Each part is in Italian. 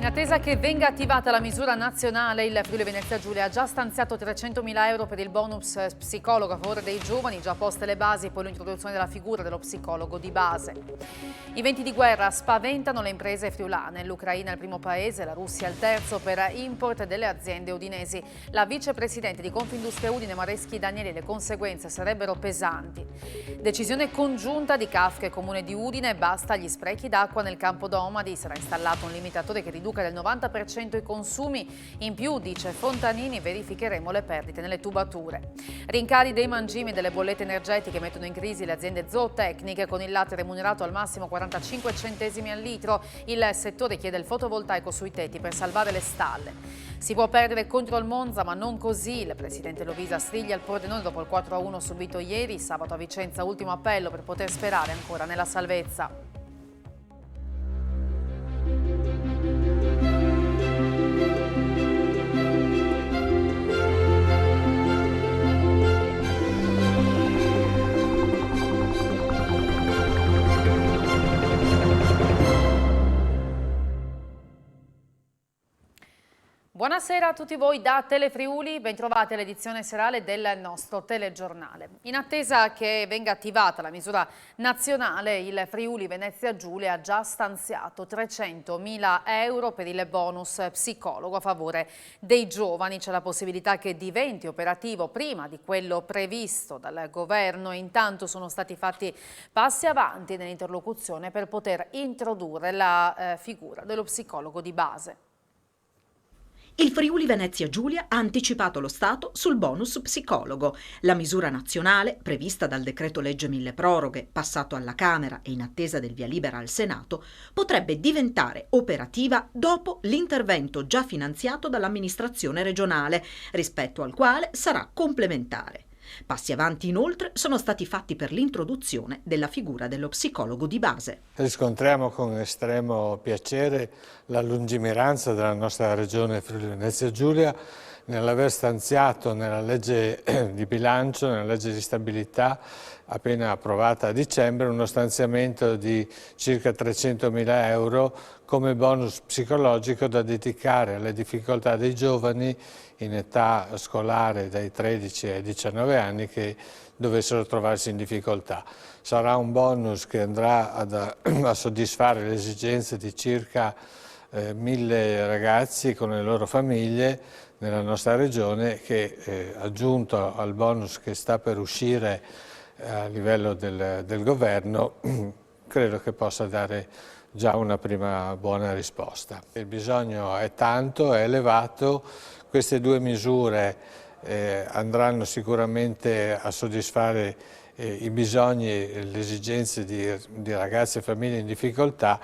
In attesa che venga attivata la misura nazionale, il Friuli Venezia Giulia ha già stanziato 300.000 euro per il bonus psicologo a favore dei giovani, già poste le basi e poi l'introduzione della figura dello psicologo di base. I venti di guerra spaventano le imprese friulane. L'Ucraina è il primo paese, la Russia è il terzo per import delle aziende udinesi. La vicepresidente di Confindustria Udine Mareschi Danieli: le conseguenze sarebbero pesanti. Decisione congiunta di CAF e Comune di Udine: basta gli sprechi d'acqua nel campo Domadi, sarà installato un limitatore che riduca del 90% i consumi. In più, dice Fontanini, verificheremo le perdite nelle tubature. Rincari dei mangimi e delle bollette energetiche mettono in crisi le aziende zootecniche, con il latte remunerato al massimo 45 centesimi al litro. Il settore chiede il fotovoltaico sui tetti per salvare le stalle. Si può perdere contro il Monza, ma non così. Il presidente Lovisa striglia il Pordenone dopo il 4-1 subito ieri. Sabato a Vicenza ultimo appello per poter sperare ancora nella salvezza. Buonasera a tutti voi da Telefriuli, bentrovati all'edizione serale del nostro telegiornale. In attesa che venga attivata la misura nazionale, il Friuli Venezia Giulia ha già stanziato 300.000 euro per il bonus psicologo a favore dei giovani. C'è la possibilità che diventi operativo prima di quello previsto dal governo. Intanto sono stati fatti passi avanti nell'interlocuzione per poter introdurre la figura dello psicologo di base. Il Friuli Venezia Giulia ha anticipato lo Stato sul bonus psicologo. La misura nazionale, prevista dal decreto legge milleproroghe, passato alla Camera e in attesa del via libera al Senato, potrebbe diventare operativa dopo l'intervento già finanziato dall'amministrazione regionale, rispetto al quale sarà complementare. Passi avanti inoltre sono stati fatti per l'introduzione della figura dello psicologo di base. Riscontriamo con estremo piacere la lungimiranza della nostra regione Friuli Venezia Giulia nell'aver stanziato nella legge di bilancio, nella legge di stabilità appena approvata a dicembre, uno stanziamento di circa 300.000 euro come bonus psicologico da dedicare alle difficoltà dei giovani in età scolare dai 13 ai 19 anni che dovessero trovarsi in difficoltà. Sarà un bonus che andrà a soddisfare le esigenze di circa 1.000 ragazzi con le loro famiglie nella nostra regione, che aggiunto al bonus che sta per uscire a livello del governo, credo che possa dare già una prima buona risposta. Il bisogno è tanto, è elevato. Queste due misure andranno sicuramente a soddisfare i bisogni e le esigenze di ragazzi e famiglie in difficoltà,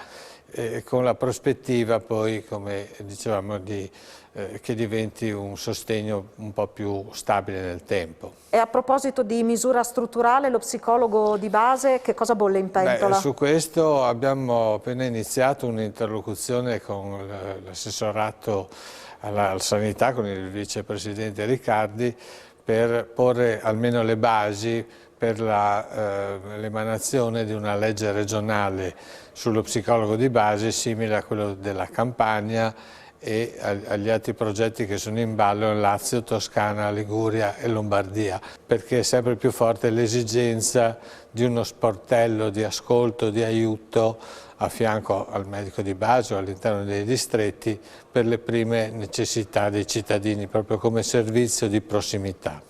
con la prospettiva poi, come dicevamo, che diventi un sostegno un po' più stabile nel tempo. E a proposito di misura strutturale, lo psicologo di base, che cosa bolle in pentola? Su questo abbiamo appena iniziato un'interlocuzione con l'assessorato alla sanità, con il vicepresidente Riccardi, per porre almeno le basi per l'emanazione di una legge regionale sullo psicologo di base simile a quello della Campania e agli altri progetti che sono in ballo in Lazio, Toscana, Liguria e Lombardia, perché è sempre più forte l'esigenza di uno sportello di ascolto, di aiuto a fianco al medico di base o all'interno dei distretti per le prime necessità dei cittadini, proprio come servizio di prossimità.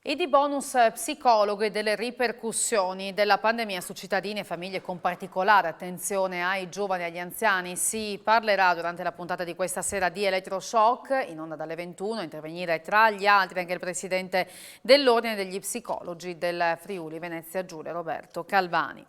E di bonus psicologo e delle ripercussioni della pandemia su cittadini e famiglie, con particolare attenzione ai giovani e agli anziani. Si parlerà durante la puntata di questa sera di elettroshock, in onda dalle 21, a intervenire tra gli altri anche il presidente dell'Ordine degli Psicologi del Friuli Venezia Giulia, Roberto Calvani.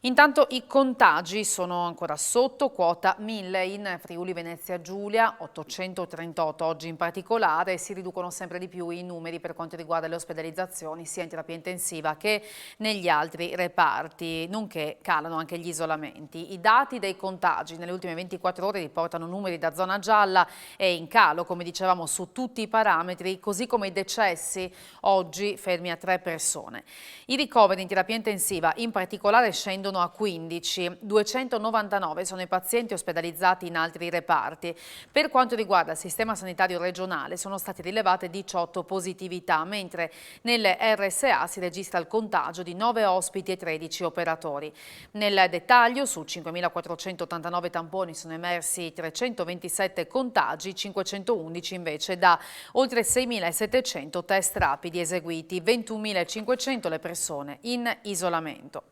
Intanto i contagi sono ancora sotto quota 1000 in Friuli Venezia Giulia, 838 oggi in particolare, e si riducono sempre di più i numeri per quanto riguarda le ospedalizzazioni sia in terapia intensiva che negli altri reparti, nonché calano anche gli isolamenti. I dati dei contagi nelle ultime 24 ore riportano numeri da zona gialla e in calo, come dicevamo, su tutti i parametri, così come i decessi oggi fermi a 3 persone. I ricoveri in terapia intensiva in particolare scendono scendono a 15, 299 sono i pazienti ospedalizzati in altri reparti. Per quanto riguarda il sistema sanitario regionale sono state rilevate 18 positività, mentre nelle RSA si registra il contagio di 9 ospiti e 13 operatori. Nel dettaglio, su 5.489 tamponi sono emersi 327 contagi, 511 invece da oltre 6.700 test rapidi eseguiti, 21.500 le persone in isolamento.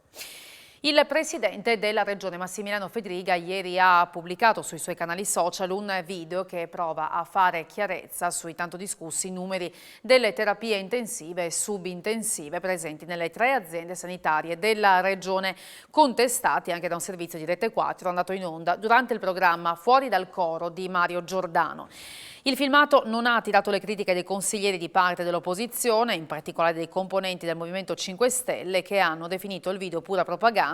Il presidente della regione Massimiliano Fedriga ieri ha pubblicato sui suoi canali social un video che prova a fare chiarezza sui tanto discussi numeri delle terapie intensive e subintensive presenti nelle 3 aziende sanitarie della regione, contestati anche da un servizio di Rete 4 andato in onda durante il programma Fuori dal coro di Mario Giordano. Il filmato non ha attirato le critiche dei consiglieri di parte dell'opposizione, in particolare dei componenti del Movimento 5 Stelle, che hanno definito il video pura propaganda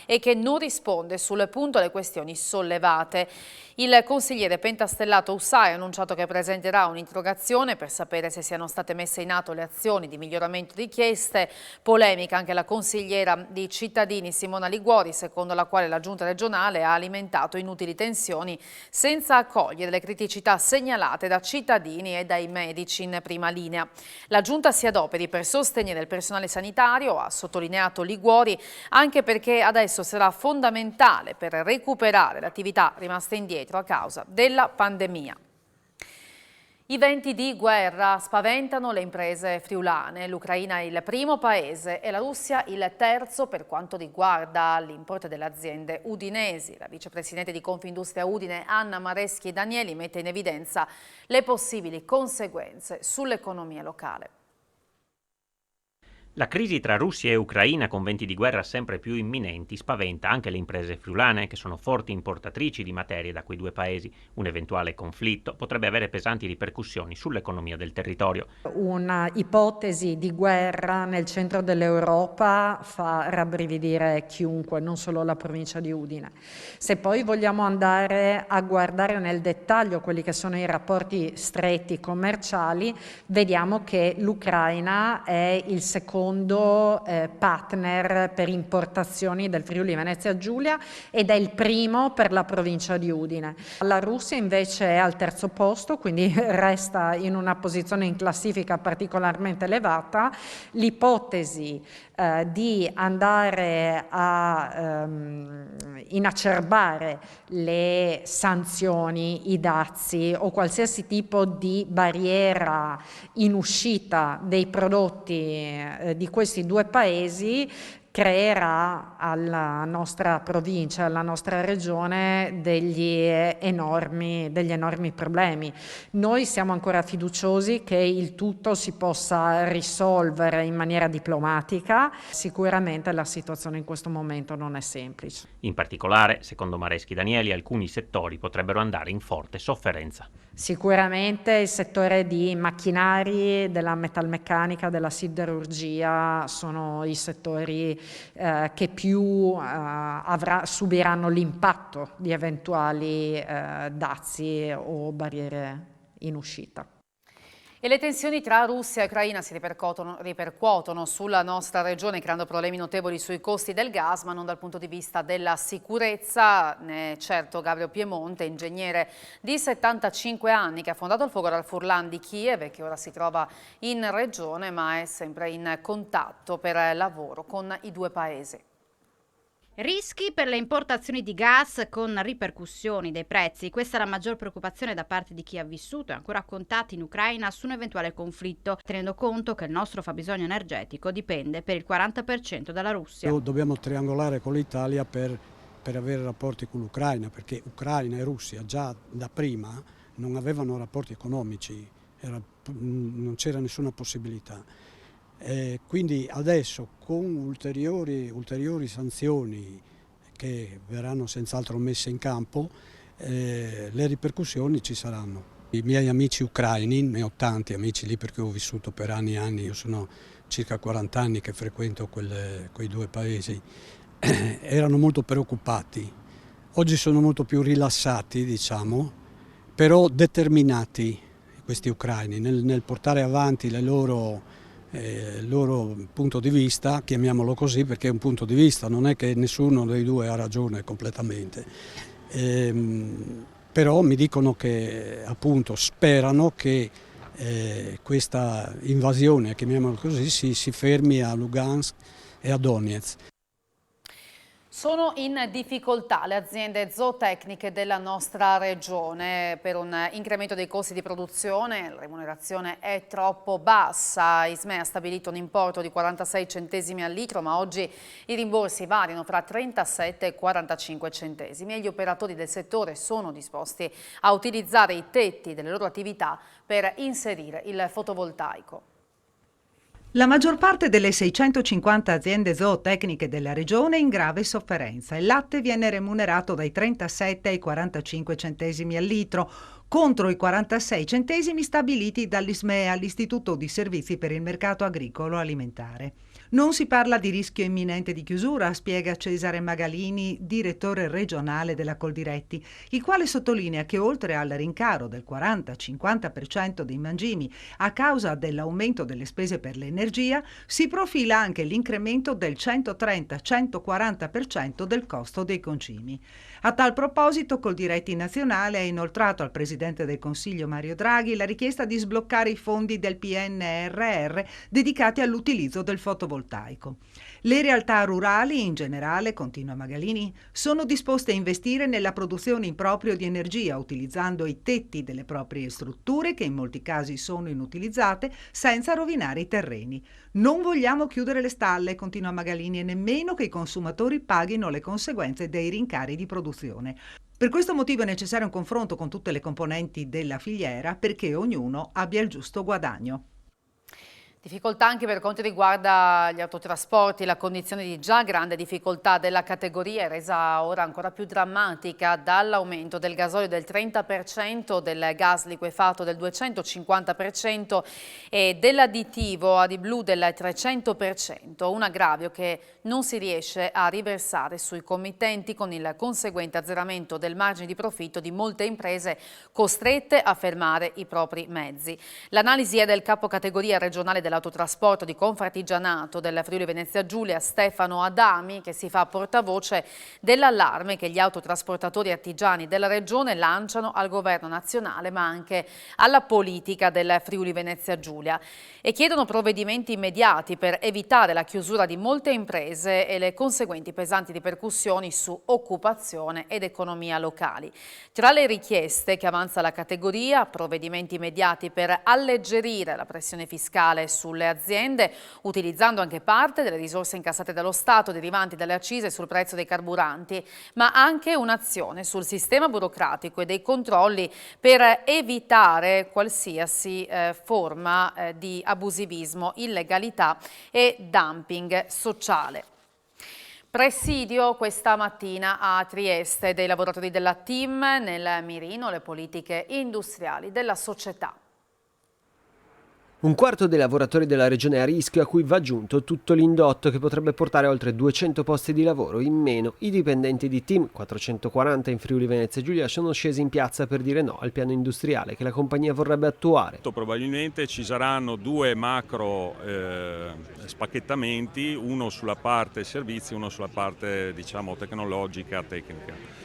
e che non risponde sul punto alle questioni sollevate. Il consigliere pentastellato Ussai ha annunciato che presenterà un'interrogazione per sapere se siano state messe in atto le azioni di miglioramento richieste. Polemica anche la consigliera di Cittadini Simona Liguori, secondo la quale la giunta regionale ha alimentato inutili tensioni senza accogliere le criticità segnalate da cittadini e dai medici in prima linea. La giunta si adoperi per sostenere il personale sanitario, ha sottolineato Liguori, anche perché adesso sarà fondamentale per recuperare l'attività rimasta indietro a causa della pandemia. I venti di guerra spaventano le imprese friulane. L'Ucraina è il primo paese e la Russia il terzo per quanto riguarda l'import delle aziende udinesi. La vicepresidente di Confindustria Udine, Anna Mareschi Danieli, mette in evidenza le possibili conseguenze sull'economia locale. La crisi tra Russia e Ucraina, con venti di guerra sempre più imminenti, spaventa anche le imprese friulane, che sono forti importatrici di materie da quei due paesi. Un eventuale conflitto potrebbe avere pesanti ripercussioni sull'economia del territorio. Una ipotesi di guerra nel centro dell'Europa fa rabbrividire chiunque, non solo la provincia di Udine. Se poi vogliamo andare a guardare nel dettaglio quelli che sono i rapporti stretti commerciali, vediamo che l'Ucraina è il secondo partner per importazioni del Friuli Venezia Giulia ed è il primo per la provincia di Udine. La Russia invece è al terzo posto, quindi resta in una posizione in classifica particolarmente elevata. L'ipotesi di andare a inacerbare le sanzioni, i dazi o qualsiasi tipo di barriera in uscita dei prodotti di questi due paesi creerà alla nostra provincia, alla nostra regione degli enormi problemi. Noi siamo ancora fiduciosi che il tutto si possa risolvere in maniera diplomatica. Sicuramente la situazione in questo momento non è semplice. In particolare, secondo Mareschi Danieli, alcuni settori potrebbero andare in forte sofferenza. Sicuramente il settore di macchinari, della metalmeccanica, della siderurgia sono i settori che più subiranno l'impatto di eventuali dazi o barriere in uscita. E le tensioni tra Russia e Ucraina si ripercuotono sulla nostra regione, creando problemi notevoli sui costi del gas, ma non dal punto di vista della sicurezza. Certo, Gabriele Piemonte, ingegnere di 75 anni, che ha fondato il fuoco al Furlan di Kiev e che ora si trova in regione, ma è sempre in contatto per lavoro con i due paesi. Rischi per le importazioni di gas con ripercussioni dei prezzi. Questa è la maggior preoccupazione da parte di chi ha vissuto e ancora contatti in Ucraina su un eventuale conflitto, tenendo conto che il nostro fabbisogno energetico dipende per il 40% dalla Russia. Dobbiamo triangolare con l'Italia per avere rapporti con l'Ucraina, perché Ucraina e Russia già da prima non avevano rapporti economici, non c'era nessuna possibilità. Quindi adesso con ulteriori sanzioni che verranno senz'altro messe in campo, le ripercussioni ci saranno. I miei amici ucraini, ne ho tanti amici lì perché ho vissuto per anni e anni, io sono circa 40 anni che frequento quei due paesi, erano molto preoccupati. Oggi sono molto più rilassati, diciamo, però determinati questi ucraini nel portare avanti le loro il loro punto di vista, chiamiamolo così perché è un punto di vista, non è che nessuno dei due ha ragione completamente. Però mi dicono che appunto sperano che questa invasione, chiamiamola così, si fermi a Lugansk e a Donetsk. Sono in difficoltà le aziende zootecniche della nostra regione per un incremento dei costi di produzione. La remunerazione è troppo bassa. ISME ha stabilito un importo di 46 centesimi al litro, ma oggi i rimborsi variano fra 37 e 45 centesimi e gli operatori del settore sono disposti a utilizzare i tetti delle loro attività per inserire il fotovoltaico. La maggior parte delle 650 aziende zootecniche della regione è in grave sofferenza. Il latte viene remunerato dai 37 ai 45 centesimi al litro, contro i 46 centesimi stabiliti dall'ISMEA, l'Istituto di Servizi per il Mercato Agricolo Alimentare. Non si parla di rischio imminente di chiusura, spiega Cesare Magalini, direttore regionale della Coldiretti, il quale sottolinea che oltre al rincaro del 40-50% dei mangimi a causa dell'aumento delle spese per l'energia, si profila anche l'incremento del 130-140% del costo dei concimi. A tal proposito, Coldiretti Nazionale ha inoltrato al Presidente del Consiglio Mario Draghi la richiesta di sbloccare i fondi del PNRR dedicati all'utilizzo del fotovoltaico. Le realtà rurali in generale, continua Magalini, sono disposte a investire nella produzione in proprio di energia utilizzando i tetti delle proprie strutture che in molti casi sono inutilizzate senza rovinare i terreni. Non vogliamo chiudere le stalle, continua Magalini, e nemmeno che i consumatori paghino le conseguenze dei rincari di produzione. Per questo motivo è necessario un confronto con tutte le componenti della filiera perché ognuno abbia il giusto guadagno. Difficoltà anche per quanto riguarda gli autotrasporti, la condizione di già grande difficoltà della categoria è resa ora ancora più drammatica dall'aumento del gasolio del 30%, del gas liquefatto del 250% e dell'additivo AdiBlue del 300%, un aggravio che non si riesce a riversare sui committenti con il conseguente azzeramento del margine di profitto di molte imprese costrette a fermare i propri mezzi. L'analisi è del capocategoria regionale dell'autotrasporto di Confartigianato del Friuli Venezia Giulia, Stefano Adami, che si fa portavoce dell'allarme che gli autotrasportatori artigiani della regione lanciano al governo nazionale ma anche alla politica del Friuli Venezia Giulia e chiedono provvedimenti immediati per evitare la chiusura di molte imprese e le conseguenti pesanti ripercussioni su occupazione ed economia locali. Tra le richieste che avanza la categoria, provvedimenti immediati per alleggerire la pressione fiscale sulle aziende, utilizzando anche parte delle risorse incassate dallo Stato derivanti dalle accise sul prezzo dei carburanti, ma anche un'azione sul sistema burocratico e dei controlli per evitare qualsiasi forma di abusivismo, illegalità e dumping sociale. Presidio questa mattina a Trieste dei lavoratori della TIM, nel mirino le politiche industriali della società. Un quarto dei lavoratori della regione è a rischio, a cui va aggiunto tutto l'indotto che potrebbe portare oltre 200 posti di lavoro in meno. I dipendenti di TIM, 440 in Friuli Venezia Giulia, sono scesi in piazza per dire no al piano industriale che la compagnia vorrebbe attuare. Probabilmente ci saranno due macro spacchettamenti, uno sulla parte servizi, uno sulla parte tecnologica, tecnica.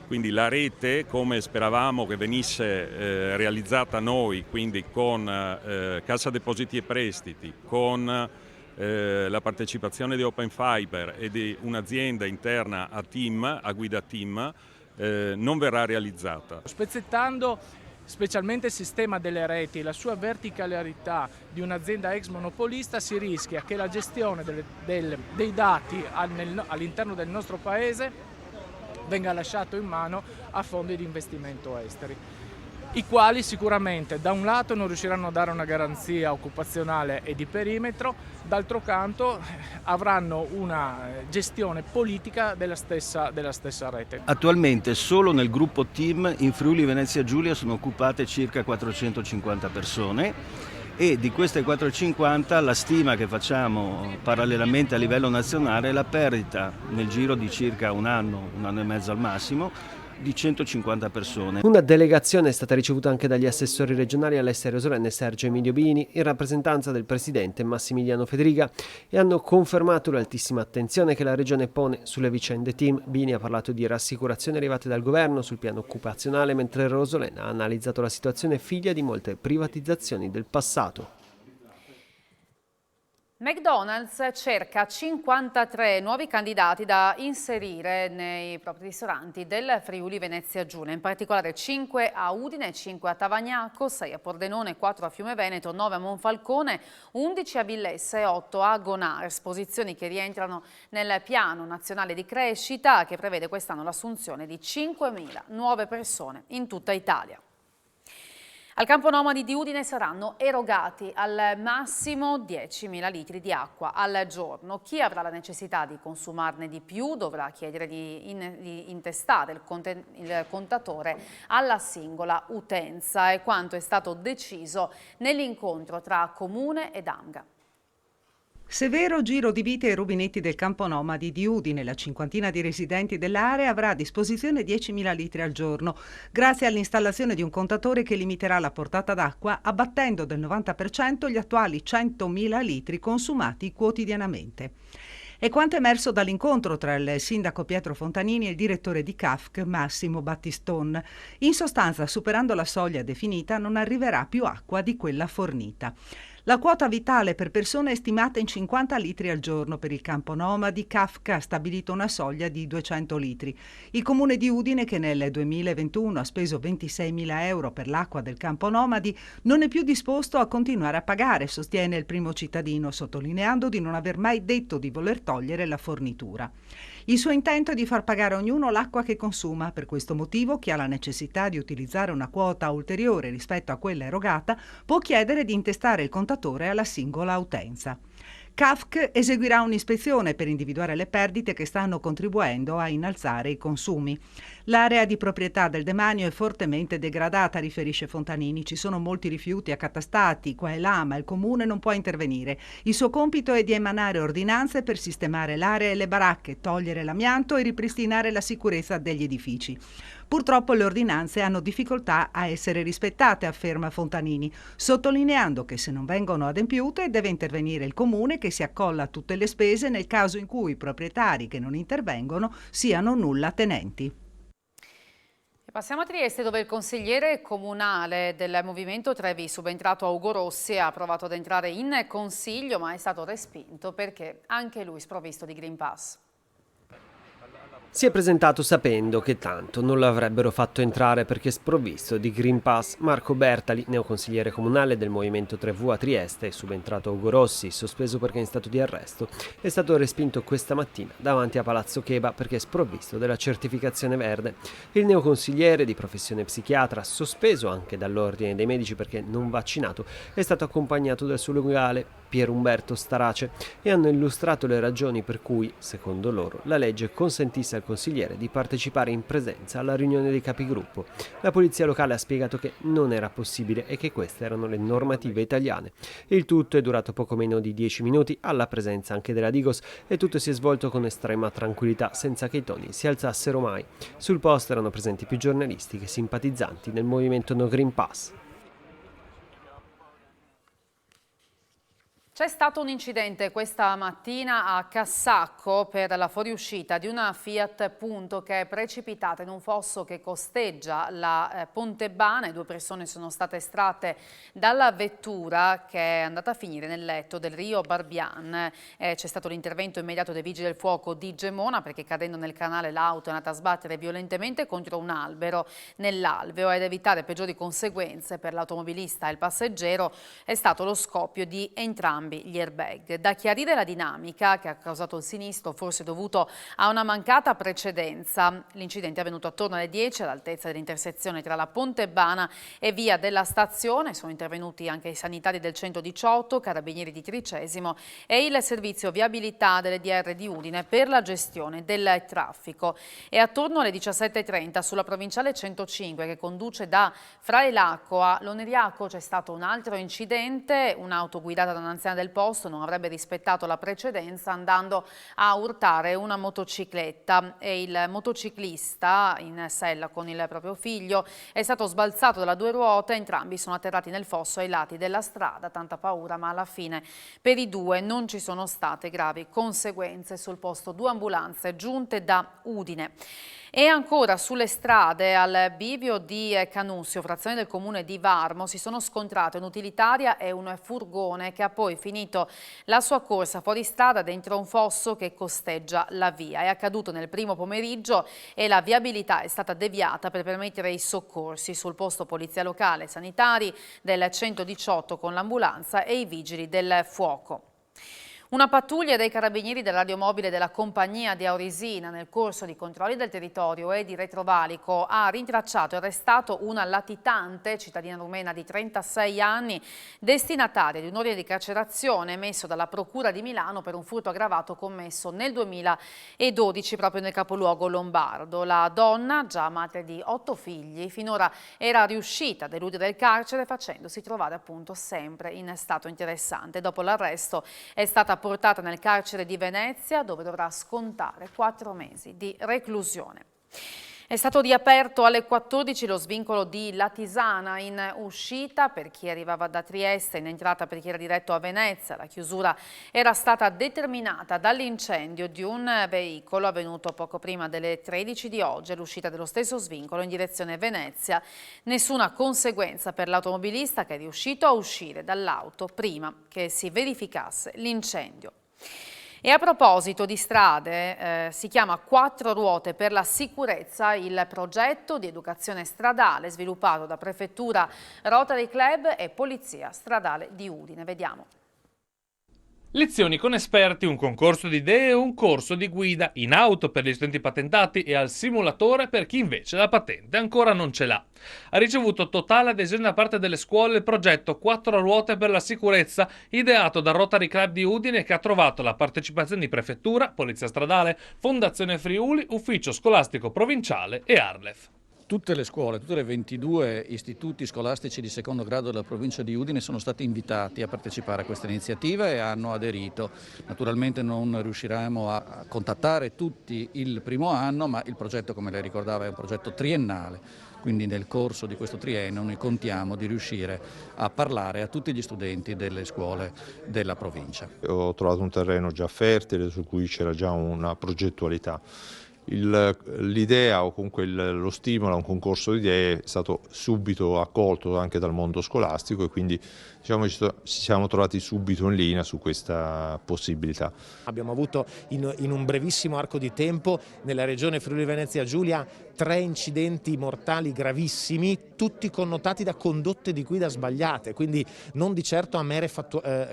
Quindi la rete, come speravamo che venisse realizzata noi, quindi con Cassa Depositi e Prestiti, con la partecipazione di Open Fiber e di un'azienda interna a TIM, a guida TIM, non verrà realizzata. Spezzettando specialmente il sistema delle reti, la sua verticalità di un'azienda ex monopolista, si rischia che la gestione dei dati all'interno del nostro Paese venga lasciato in mano a fondi di investimento esteri, i quali sicuramente da un lato non riusciranno a dare una garanzia occupazionale e di perimetro, d'altro canto avranno una gestione politica della stessa rete. Attualmente solo nel gruppo TIM in Friuli Venezia Giulia sono occupate circa 450 persone e di queste 450 la stima che facciamo parallelamente a livello nazionale è la perdita nel giro di circa un anno e mezzo al massimo di 150 persone. Una delegazione è stata ricevuta anche dagli assessori regionali all'estero Rosolenne Sergio Emilio Bini in rappresentanza del presidente Massimiliano Federica e hanno confermato l'altissima attenzione che la regione pone sulle vicende TIM. Bini ha parlato di rassicurazioni arrivate dal governo sul piano occupazionale, mentre Rosolena ha analizzato la situazione figlia di molte privatizzazioni del passato. McDonald's cerca 53 nuovi candidati da inserire nei propri ristoranti del Friuli Venezia Giulia, in particolare 5 a Udine, 5 a Tavagnacco, 6 a Pordenone, 4 a Fiume Veneto, 9 a Monfalcone, 11 a Villessa e 8 a Gonars, posizioni che rientrano nel piano nazionale di crescita che prevede quest'anno l'assunzione di 5.000 nuove persone in tutta Italia. Al campo nomadi di Udine saranno erogati al massimo 10.000 litri di acqua al giorno. Chi avrà la necessità di consumarne di più dovrà chiedere di intestare il contatore alla singola utenza, è quanto è stato deciso nell'incontro tra Comune ed AMGA. Severo giro di vite ai rubinetti del campo nomadi di Udine. La cinquantina di residenti dell'area avrà a disposizione 10.000 litri al giorno, grazie all'installazione di un contatore che limiterà la portata d'acqua, abbattendo del 90% gli attuali 100.000 litri consumati quotidianamente. È quanto emerso dall'incontro tra il sindaco Pietro Fontanini e il direttore di CAFC Massimo Battiston. In sostanza, superando la soglia definita, non arriverà più acqua di quella fornita. La quota vitale per persona è stimata in 50 litri al giorno. Per il campo nomadi, CAFC ha stabilito una soglia di 200 litri. Il comune di Udine, che nel 2021 ha speso 26.000 euro per l'acqua del campo nomadi, non è più disposto a continuare a pagare, sostiene il primo cittadino, sottolineando di non aver mai detto di voler togliere la fornitura. Il suo intento è di far pagare a ognuno l'acqua che consuma. Per questo motivo, chi ha la necessità di utilizzare una quota ulteriore rispetto a quella erogata può chiedere di intestare il contatore alla singola utenza. CAFC eseguirà un'ispezione per individuare le perdite che stanno contribuendo a innalzare i consumi. L'area di proprietà del demanio è fortemente degradata, riferisce Fontanini. Ci sono molti rifiuti accatastati qua e là, ma il comune non può intervenire. Il suo compito è di emanare ordinanze per sistemare l'area e le baracche, togliere l'amianto e ripristinare la sicurezza degli edifici. Purtroppo le ordinanze hanno difficoltà a essere rispettate, afferma Fontanini, sottolineando che se non vengono adempiute deve intervenire il comune, che si accolla tutte le spese nel caso in cui i proprietari che non intervengono siano nulla tenenti. Passiamo a Trieste, dove il consigliere comunale del Movimento Trevi, subentrato a Ugo Rossi, ha provato ad entrare in consiglio ma è stato respinto perché anche lui sprovvisto di Green Pass. Si è presentato sapendo che tanto non l'avrebbero fatto entrare perché sprovvisto di Green Pass. Marco Bertali, neoconsigliere comunale del Movimento 3V a Trieste, subentrato a Ugo Rossi, sospeso perché in stato di arresto, è stato respinto questa mattina davanti a Palazzo Cheba perché sprovvisto della certificazione verde. Il neoconsigliere, di professione psichiatra, sospeso anche dall'Ordine dei Medici perché non vaccinato, è stato accompagnato dal suo legale Pier Umberto Starace e hanno illustrato le ragioni per cui, secondo loro, la legge consentisse al consigliere di partecipare in presenza alla riunione dei capigruppo. La polizia locale ha spiegato che non era possibile e che queste erano le normative italiane. Il tutto è durato poco meno di 10 minuti alla presenza anche della Digos e tutto si è svolto con estrema tranquillità senza che i toni si alzassero mai. Sul posto erano presenti più giornalisti che simpatizzanti del movimento No Green Pass. C'è stato un incidente questa mattina a Cassacco per la fuoriuscita di una Fiat Punto che è precipitata in un fosso che costeggia la Pontebana. 2 persone sono state estratte dalla vettura che è andata a finire nel letto del Rio Barbian. C'è stato l'intervento immediato dei Vigili del Fuoco di Gemona perché cadendo nel canale l'auto è andata a sbattere violentemente contro un albero nell'alveo. Ed evitare peggiori conseguenze per l'automobilista e il passeggero è stato lo scoppio di entrambi gli airbag. Da chiarire la dinamica che ha causato il sinistro, forse dovuto a una mancata precedenza. L'incidente è avvenuto attorno alle 10 all'altezza dell'intersezione tra la Pontebana e via della Stazione. Sono intervenuti anche i sanitari del 118, carabinieri di Tricesimo e il servizio viabilità delle DR di Udine per la gestione del traffico. E attorno alle 17:30 sulla provinciale 105 che conduce da Frailacco a Loneriaco c'è stato un altro incidente. Un'auto guidata da un anziano del posto non avrebbe rispettato la precedenza andando a urtare una motocicletta e il motociclista in sella con il proprio figlio è stato sbalzato da 2 ruote, entrambi sono atterrati nel fosso ai lati della strada, tanta paura, ma alla fine per i 2 non ci sono state gravi conseguenze. Sul posto 2 ambulanze giunte da Udine. E ancora sulle strade al bivio di Canussio, frazione del comune di Varmo, si sono scontrate un'utilitaria e un furgone che ha poi finito la sua corsa fuori strada dentro un fosso che costeggia la via. È accaduto nel primo pomeriggio e la viabilità è stata deviata per permettere i soccorsi. Sul posto polizia locale, sanitari del 118 con l'ambulanza e i vigili del fuoco. Una pattuglia dei carabinieri del radiomobile della compagnia di Aurisina nel corso di controlli del territorio e di Retrovalico ha rintracciato e arrestato una latitante cittadina rumena di 36 anni, destinataria di un ordine di carcerazione emesso dalla Procura di Milano per un furto aggravato commesso nel 2012 proprio nel capoluogo lombardo. La donna, già madre di 8 figli, finora era riuscita ad eludere il carcere facendosi trovare appunto sempre in stato interessante. Dopo l'arresto è stata portata nel carcere di Venezia, dove dovrà scontare 4 mesi di reclusione. È stato riaperto alle 14 lo svincolo di Latisana in uscita per chi arrivava da Trieste, in entrata per chi era diretto a Venezia. La chiusura era stata determinata dall'incendio di un veicolo avvenuto poco prima delle 13 di oggi all'uscita dello stesso svincolo in direzione Venezia. Nessuna conseguenza per l'automobilista che è riuscito a uscire dall'auto prima che si verificasse l'incendio. E a proposito di strade, si chiama 4 ruote per la sicurezza il progetto di educazione stradale sviluppato da Prefettura, Rotary Club e Polizia Stradale di Udine. Vediamo. Lezioni con esperti, un concorso di idee e un corso di guida in auto per gli studenti patentati e al simulatore per chi invece la patente ancora non ce l'ha. Ha ricevuto totale adesione da parte delle scuole il progetto 4 ruote per la sicurezza ideato dal Rotary Club di Udine che ha trovato la partecipazione di Prefettura, Polizia Stradale, Fondazione Friuli, Ufficio Scolastico Provinciale e Arlef. Tutte le scuole, tutte le 22 istituti scolastici di secondo grado della provincia di Udine sono stati invitati a partecipare a questa iniziativa e hanno aderito. Naturalmente non riusciremo a contattare tutti il primo anno, ma il progetto, come lei ricordava, è un progetto triennale. Quindi nel corso di questo triennio noi contiamo di riuscire a parlare a tutti gli studenti delle scuole della provincia. Ho trovato un terreno già fertile su cui c'era già una progettualità. L'idea o comunque lo stimolo a un concorso di idee è stato subito accolto anche dal mondo scolastico e quindi diciamo, ci siamo trovati subito in linea su questa possibilità. Abbiamo avuto in un brevissimo arco di tempo nella regione Friuli Venezia Giulia 3 incidenti mortali gravissimi, tutti connotati da condotte di guida sbagliate, quindi non di certo a mere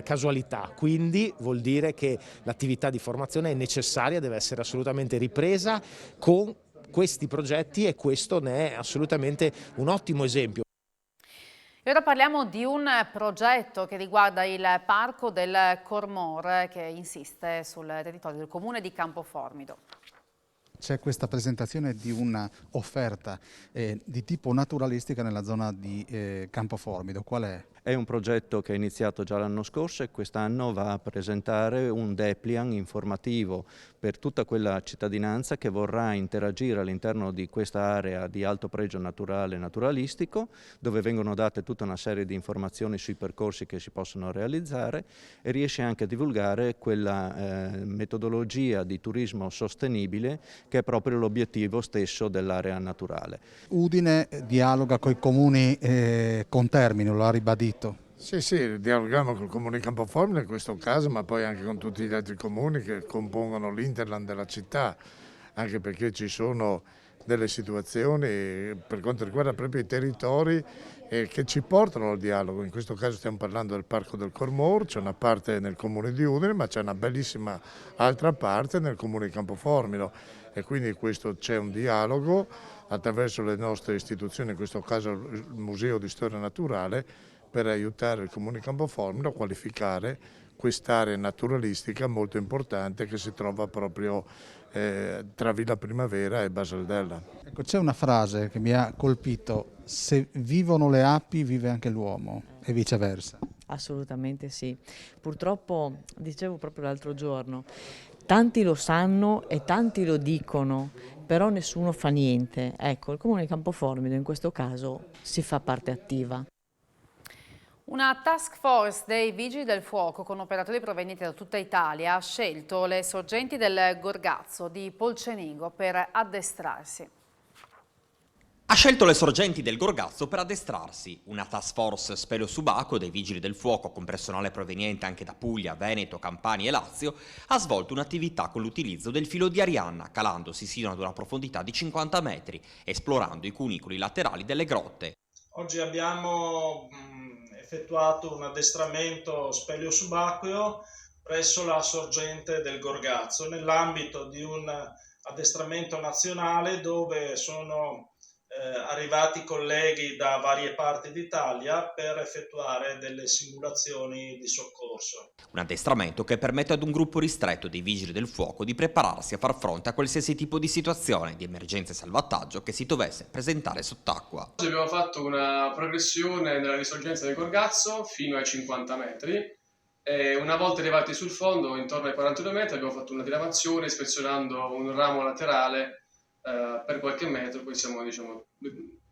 casualità. Quindi vuol dire che l'attività di formazione è necessaria, deve essere assolutamente ripresa con questi progetti e questo ne è assolutamente un ottimo esempio. E ora parliamo di un progetto che riguarda il Parco del Cormor che insiste sul territorio del comune di Campoformido. C'è questa presentazione di un'offerta di tipo naturalistica nella zona di Campoformido. Qual è? È un progetto che è iniziato già l'anno scorso e quest'anno va a presentare un dépliant informativo per tutta quella cittadinanza che vorrà interagire all'interno di questa area di alto pregio naturale e naturalistico, dove vengono date tutta una serie di informazioni sui percorsi che si possono realizzare e riesce anche a divulgare quella metodologia di turismo sostenibile che è proprio l'obiettivo stesso dell'area naturale. Udine dialoga con i comuni con Termini, lo ha ribadito. Sì, dialoghiamo col comune di Campoformido in questo caso, ma poi anche con tutti gli altri comuni che compongono l'interland della città, anche perché ci sono delle situazioni per quanto riguarda proprio i territori che ci portano al dialogo. In questo caso stiamo parlando del Parco del Cormor, c'è una parte nel comune di Udine, ma c'è una bellissima altra parte nel comune di Campoformido e quindi questo c'è un dialogo attraverso le nostre istituzioni, in questo caso il Museo di Storia Naturale, per aiutare il comune di Campoformido a qualificare quest'area naturalistica molto importante che si trova proprio tra Villa Primavera e Basaldella. Ecco, c'è una frase che mi ha colpito: se vivono le api vive anche l'uomo e viceversa. Assolutamente sì. Purtroppo, dicevo proprio l'altro giorno, tanti lo sanno e tanti lo dicono, però nessuno fa niente. Ecco, il Comune di Campoformido in questo caso si fa parte attiva. Una task force dei Vigili del Fuoco con operatori provenienti da tutta Italia ha scelto le sorgenti del Gorgazzo di Polcenigo per addestrarsi. Ha scelto le sorgenti del Gorgazzo per addestrarsi. Una task force speleo subacqueo dei Vigili del Fuoco, con personale proveniente anche da Puglia, Veneto, Campania e Lazio, ha svolto un'attività con l'utilizzo del filo di Arianna, calandosi sino ad una profondità di 50 metri, esplorando i cunicoli laterali delle grotte. Oggi abbiamo effettuato un addestramento speleo subacqueo presso la sorgente del Gorgazzo, nell'ambito di un addestramento nazionale dove sono arrivati colleghi da varie parti d'Italia per effettuare delle simulazioni di soccorso. Un addestramento che permette ad un gruppo ristretto dei Vigili del Fuoco di prepararsi a far fronte a qualsiasi tipo di situazione, di emergenza e salvataggio che si dovesse presentare sott'acqua. Oggi abbiamo fatto una progressione nella risorgenza del Gorgazzo fino ai 50 metri. E una volta arrivati sul fondo, intorno ai 42 metri, abbiamo fatto una diramazione ispezionando un ramo laterale per qualche metro, poi siamo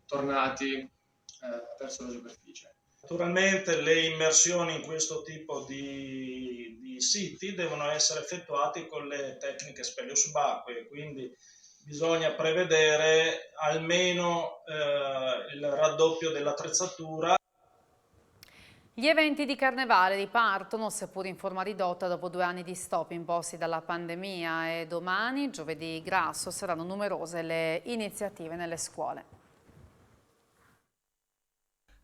tornati verso la superficie. Naturalmente le immersioni in questo tipo di siti devono essere effettuate con le tecniche speleo subacquee, quindi bisogna prevedere almeno il raddoppio dell'attrezzatura. Gli eventi di Carnevale ripartono, seppur in forma ridotta, dopo 2 anni di stop imposti dalla pandemia, e domani, giovedì grasso, saranno numerose le iniziative nelle scuole.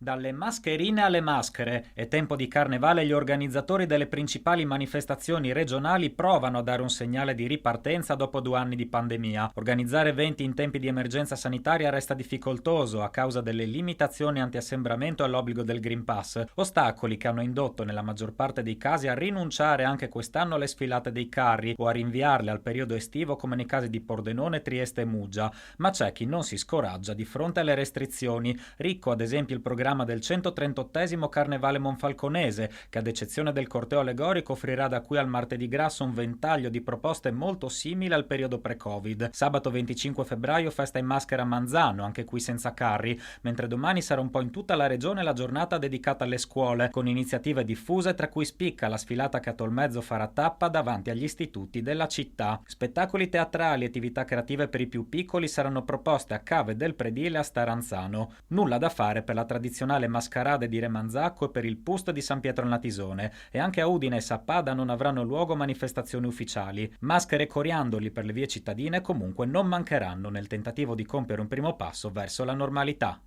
Dalle mascherine alle maschere, è tempo di Carnevale. Gli organizzatori delle principali manifestazioni regionali provano a dare un segnale di ripartenza dopo 2 anni di pandemia. Organizzare eventi in tempi di emergenza sanitaria resta difficoltoso a causa delle limitazioni anti-assembramento e all'obbligo del Green Pass, ostacoli che hanno indotto nella maggior parte dei casi a rinunciare anche quest'anno alle sfilate dei carri o a rinviarle al periodo estivo, come nei casi di Pordenone, Trieste e Muggia. Ma c'è chi non si scoraggia di fronte alle restrizioni. Ricco ad esempio il programma del 138° Carnevale Monfalconese, che ad eccezione del corteo allegorico offrirà da qui al martedì grasso un ventaglio di proposte molto simile al periodo pre-Covid. Sabato 25 febbraio festa in maschera a Manzano, anche qui senza carri, mentre domani sarà un po' in tutta la regione la giornata dedicata alle scuole, con iniziative diffuse tra cui spicca la sfilata che a Tolmezzo farà tappa davanti agli istituti della città. Spettacoli teatrali e attività creative per i più piccoli saranno proposte a Cave del Predile e a Staranzano. Nulla da fare per la tradizionale mascarade di Remanzacco e per il Pust di San Pietro al Natisone, e anche a Udine e Sappada non avranno luogo manifestazioni ufficiali. Maschere e coriandoli per le vie cittadine comunque non mancheranno nel tentativo di compiere un primo passo verso la normalità.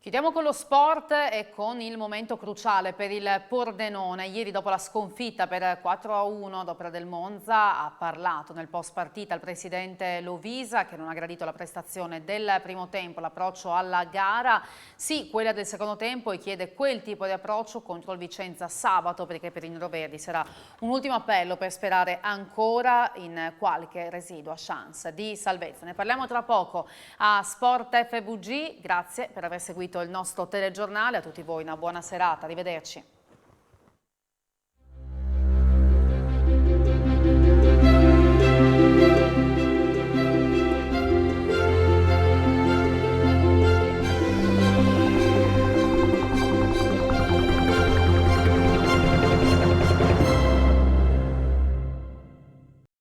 Chiudiamo con lo sport e con il momento cruciale per il Pordenone. Ieri, dopo la sconfitta per 4-1 ad opera del Monza, ha parlato nel post partita il presidente Lovisa, che non ha gradito la prestazione del primo tempo, l'approccio alla gara, sì quella del secondo tempo, e chiede quel tipo di approccio contro il Vicenza sabato, perché per i neroverdi sarà un ultimo appello per sperare ancora in qualche residua chance di salvezza. Ne parliamo tra poco a Sport FVG. Grazie per aver seguito il nostro telegiornale, a tutti voi una buona serata, arrivederci.